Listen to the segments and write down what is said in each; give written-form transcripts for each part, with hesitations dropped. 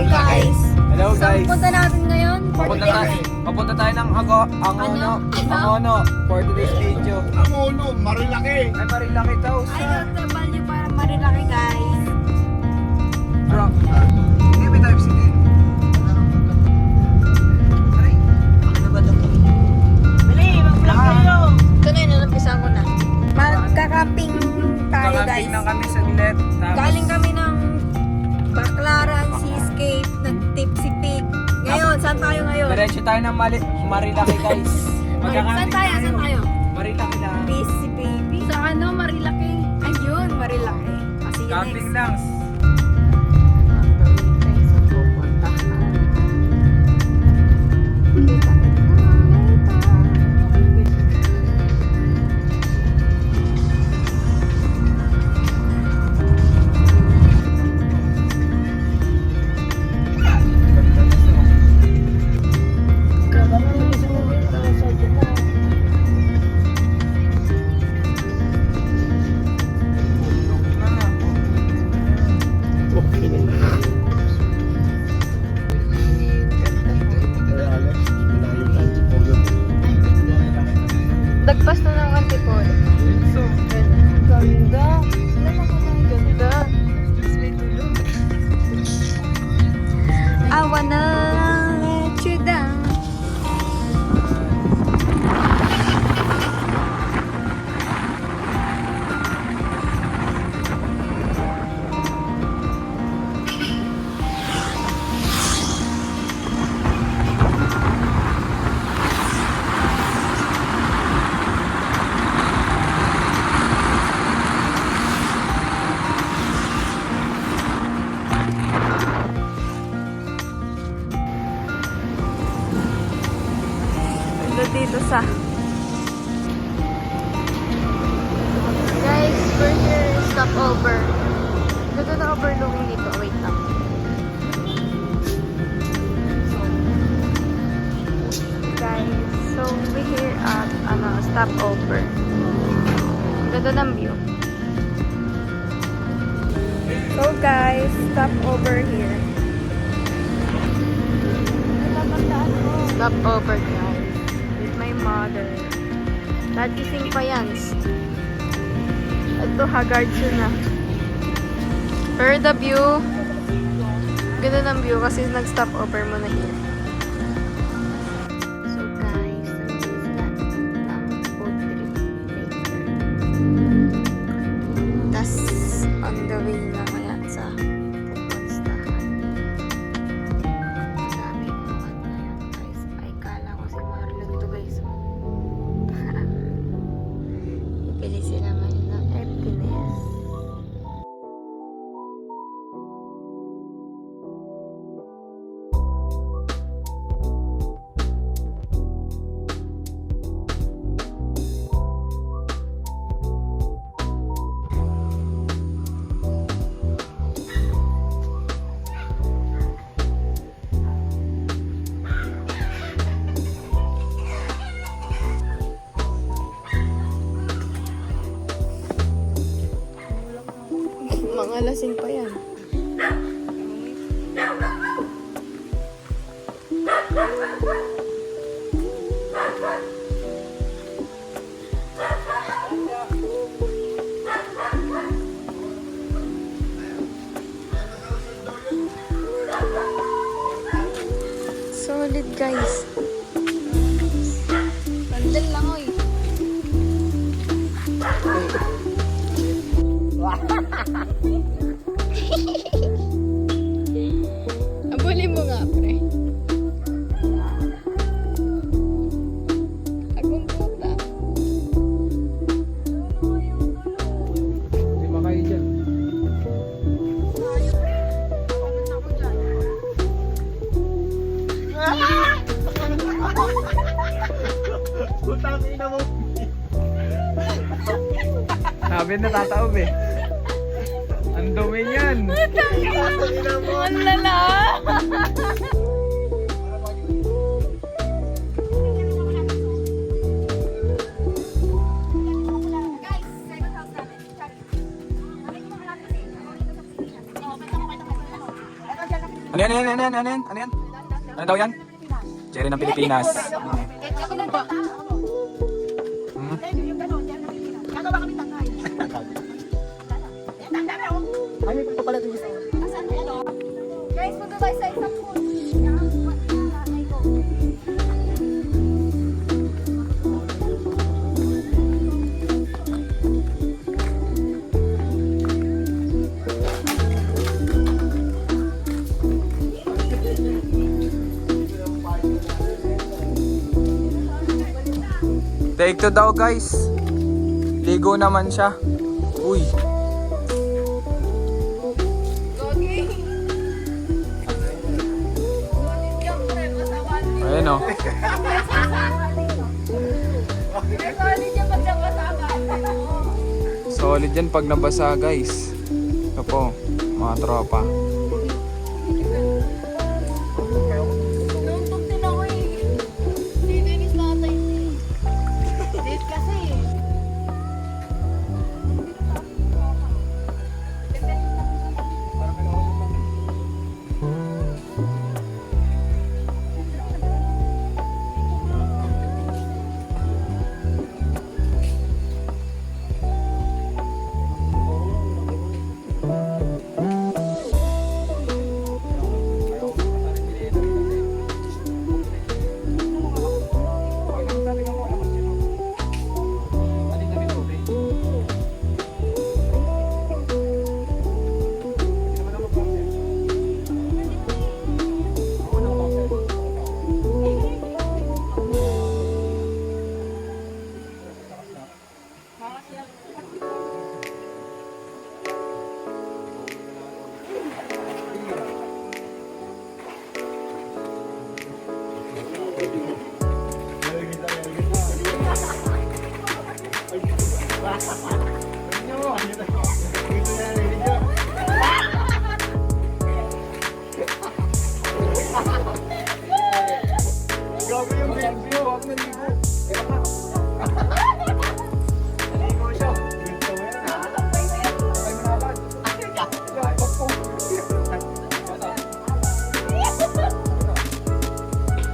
guys. Hello guys. Saan punta natin ngayon? Papunta tayo ng Angono. 40 days video. Angono, Marilaki. Ay, Marilaki daw. Ayaw tabal nyo para marilaki guys. Bro. Hindi, may type C din. Aray, ano ba ito? Bili, mag-vlog kayo. Ito na yun, nalapisan ko na. Magka-camping tayo guys. Kakamping lang kami sa Milet. Galing kami ng Baclaran, Seascape, ng Tipsy Pig. Ngayon, saan tayo ngayon? Diretso tayo ng Marilaki guys. Saan tayo? Saan tayo? Marilaki lang. Busy baby. Sa ano? Marilaki. Ayun, Marilaki. Kasi yun Camping next. lang. Dagpas na ng Antipolo. So, Ganda. Ganda. I wanna let you down. Dito sa guys, we're here stopover. Dito na overlooking dito. Wait lang. Guys, so we're here at stopover. Ganda ng view. So guys, stopover here. Stopover guys. My mother. Dad gising pa yan. Ito, haggard siya na. Pero the view, ganda ng view kasi nag-stop over mo na here. So guys, nandito na ang food trip later. Tas on the way na kaya sa pupunstahan. Sabi ko ano yan guys, ay kala ko si Marlon to guys. Ibili sila ngayon ng emptiness. Mga lasing pa yan. Solid guys. Sandal lang oy. Abulin mo nga, pre. Agong puta. hindi ba kayo dyan? Putang ina mo. Sabi na tataob eh. Ang dumi niyan. Ang lala. Guys, second house namin. Ano yan? Ano daw yan? Cherry ng Pilipinas. Hmm? Guys, magabay sa isang pool. Take two daw guys. Ligo naman siya. Uy. Ayan o. Solid yan pag nabasa guys. Ito po, mga tropa. Nuntok din ako eh. Dininis na tayo eh. Date kasi eh. Grabe yung video. Ako naligo. Naligo siya. Gusto mo yan ha? Ay manabad.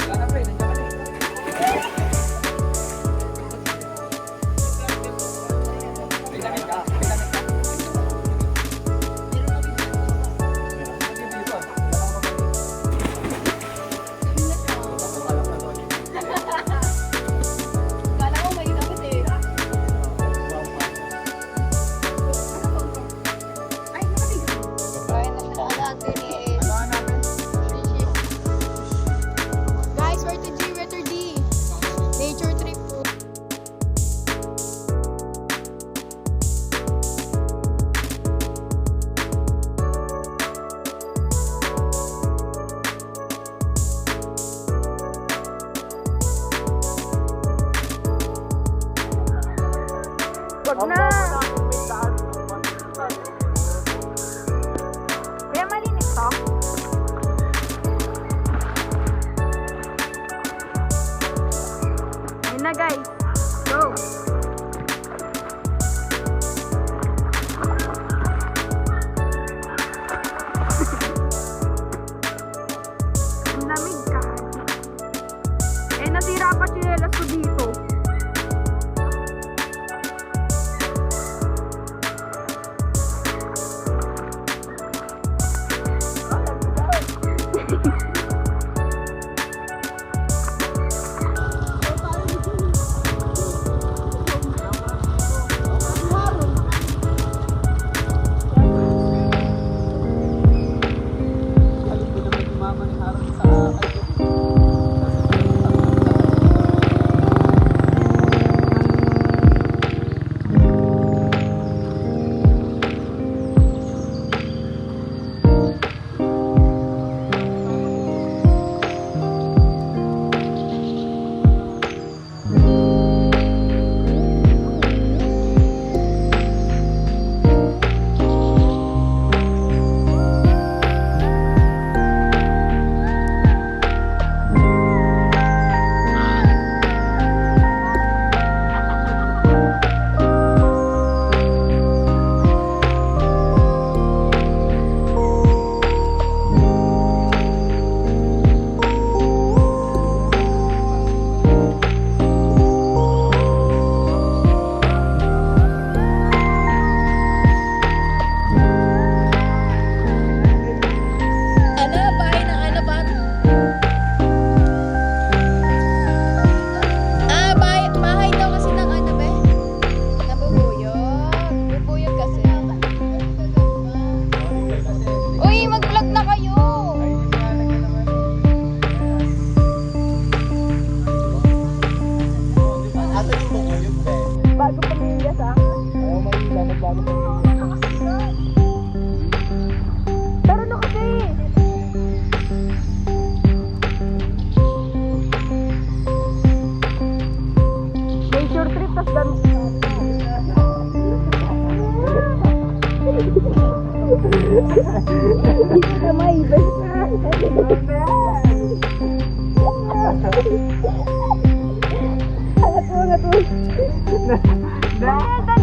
Wala na pre, nandiyan ka na. May damit ka. Kala ko may damit eh. Ay, nakaligo. Kaya na siya alaga ni Guys, where to G, letter D. Nature trip po. Wag na! Kaya malinis to? Ayun na guys. Go! Ang lamig ka. Eh, nasira pa chinelas ko dito. Dad!